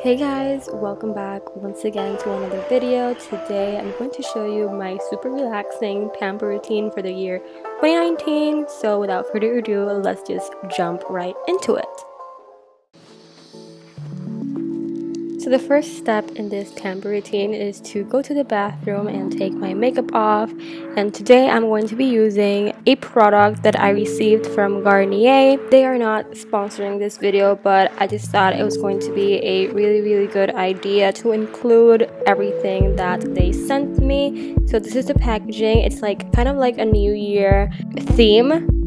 Hey guys, welcome back once again to another video. Today I'm going to show you my super relaxing pamper routine for the year 2019. So without further ado, let's just jump right into it. So the first step in this pamper routine is to go to the bathroom and take my makeup off. And today I'm going to be using a product that I received from Garnier. They are not sponsoring this video, but I just thought it was going to be a really good idea to include everything that they sent me. So this is the packaging. It's like kind of like a New Year theme.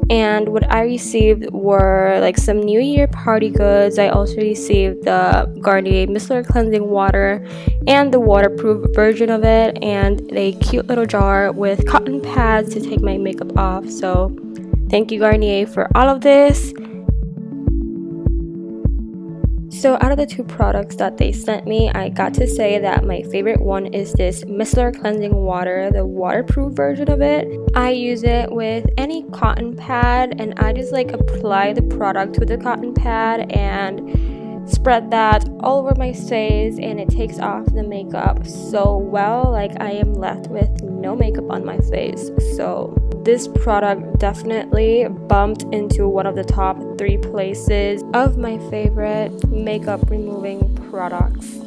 And what I received were like some New Year party goods. I also received the Garnier Micellar cleansing water and the waterproof version of it, and a cute little jar with cotton pads to take my makeup off. So thank you, Garnier, for all of this. So out of the two products that they sent me, I got to say that my favorite one is this Micellar cleansing water, the waterproof version of it. I use it with any cotton pad, and I just like apply the product with the cotton pad and spread that all over my face, and it takes off the makeup so well. Like, I am left with no makeup on my face. So this product definitely bumped into one of the top 3 places of my favorite makeup removing products.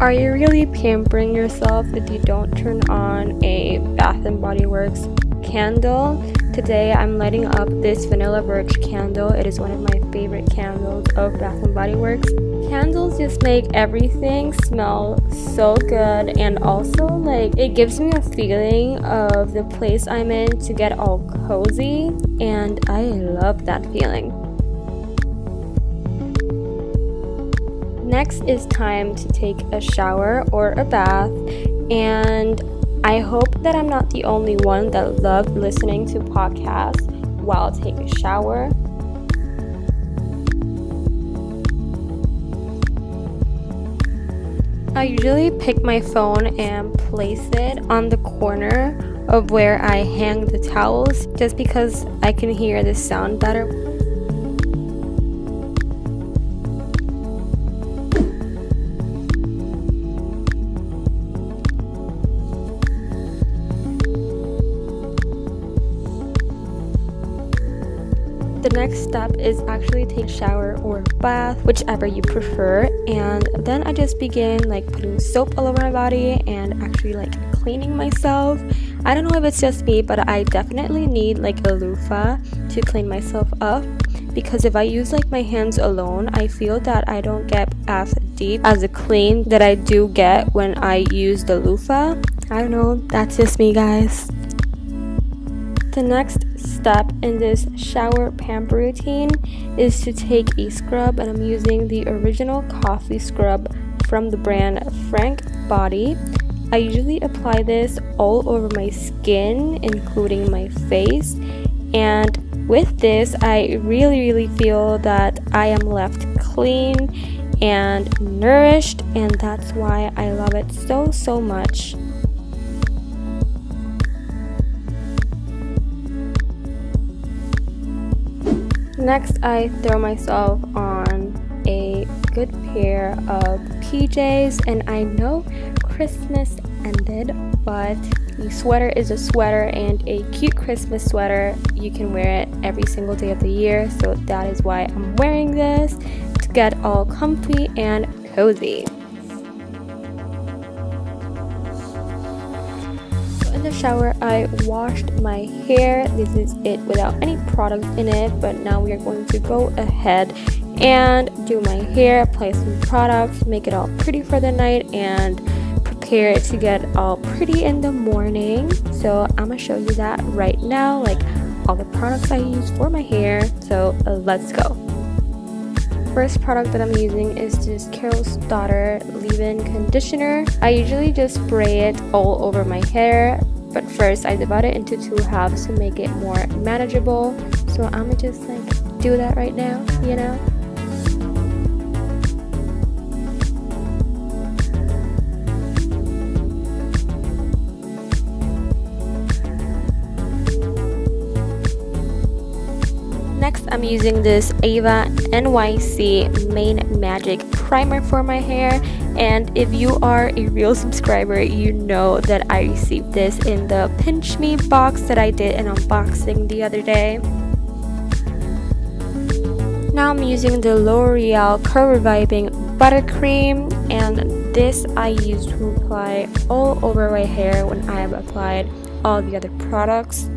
Are you really pampering yourself if you don't turn on a Bath & Body Works candle? Today I'm lighting up this vanilla birch candle. It is one of my favorite candles of Bath & Body Works. Candles just make everything smell so good, and also like it gives me a feeling of the place I'm in to get all cozy, and I love that feeling. Next is time to take a shower or a bath, and I hope that I'm not the only one that loves listening to podcasts while taking a shower. I usually pick my phone and place it on the corner of where I hang the towels, just because I can hear the sound better. The next step is actually take a shower or bath, whichever you prefer, and then I just begin like putting soap all over my body and actually like cleaning myself. I don't know if it's just me, but I definitely need like a loofah to clean myself up, because if I use like my hands alone, I feel that I don't get as deep as a clean that I do get when I use the loofah. I don't know, that's just me, guys. The next step in this shower pamper routine is to take a scrub, and I'm using the original coffee scrub from the brand Frank Body. I usually apply this all over my skin, including my face, and with this I really feel that I am left clean and nourished, and that's why I love it so much. Next, I throw myself on a good pair of PJs, and I know Christmas ended, but the sweater is a sweater, and a cute Christmas sweater. You can wear it every single day of the year, so that is why I'm wearing this, to get all comfy and cozy. In the shower, I washed my hair. This is it without any product in it, but now we are going to go ahead and do my hair, apply some products, make it all pretty for the night, and prepare it to get all pretty in the morning. So I'm gonna show you that right now, like all the products I use for my hair. So let's go. First product that I'm using is this Carol's Daughter leave-in conditioner. I usually just spray it all over my hair, but first I divide it into 2 halves to make it more manageable. So I'm gonna just like do that right now, you know. Next, I'm using this Ava NYC Main Magic Primer for my hair, and if you are a real subscriber, you know that I received this in the Pinch Me box that I did an unboxing the other day. Now I'm using the Loreal Curl Reviving Buttercream, and this I use to apply all over my hair when I have applied all the other products.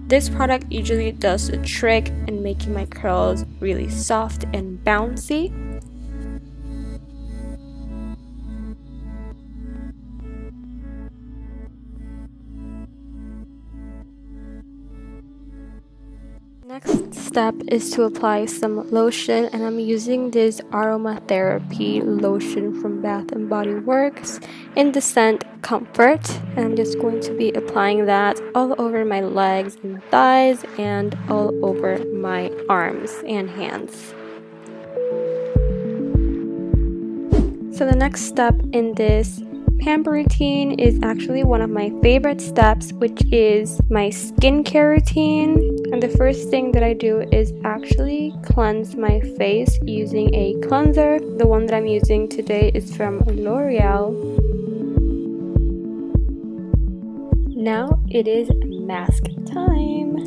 This product usually does the trick in making my curls really soft and bouncy. Next step is to apply some lotion, and I'm using this aromatherapy lotion from Bath and Body Works in the scent Comfort, and I'm just going to be applying that all over my legs and thighs and all over my arms and hands. So the next step in this Pamper Routine is actually one of my favorite steps, which is my skincare routine. And the first thing that I do is actually cleanse my face using a cleanser. The one that I'm using today is from Loreal. Now it is mask time.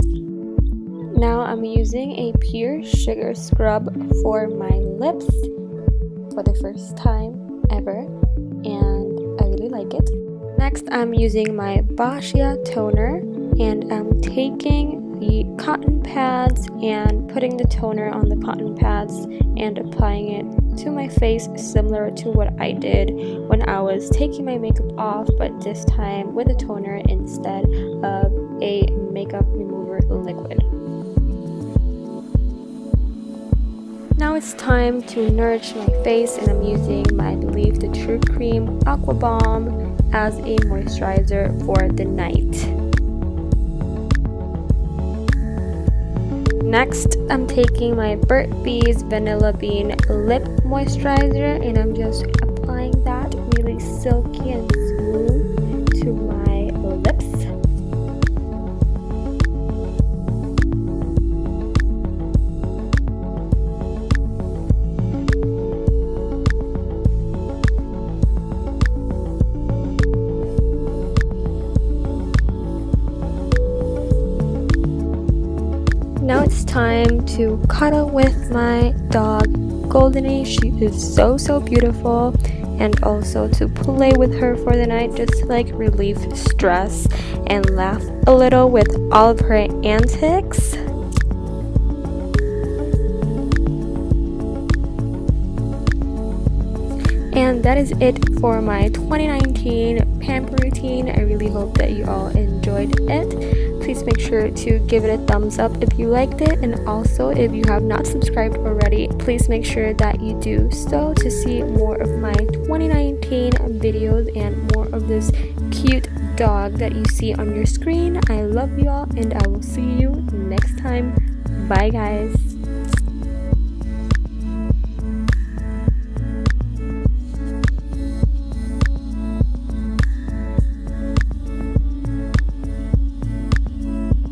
Now I'm using a pure sugar scrub for my lips for the first time ever, and I really like it. Next, I'm using my Boscia toner, and I'm taking the cotton pads and putting the toner on the cotton pads and applying it to my face, similar to what I did when I was taking my makeup off, but this time with a toner instead of a makeup remover liquid. Now it's time to nourish my face, and I'm using my Believe the True Cream Aqua Bomb as a moisturizer for the night. Next, I'm taking my Burt's Bees Vanilla Bean Lip Moisturizer, and I'm just applying that really silky and smooth to my lips. Now it's time to cuddle with my dog Goldenie. She is so beautiful, and also to play with her for the night, just to like relieve stress and laugh a little with all of her antics. And that is it for my 2019 Pamper Routine. I really hope that you all enjoyed it. Please make sure to give it a thumbs up if you liked it, and also if you have not subscribed already, please make sure that you do so to see more of my 2019 videos and more of this cute dog that you see on your screen. I love you all, and I will see you next time. Bye guys.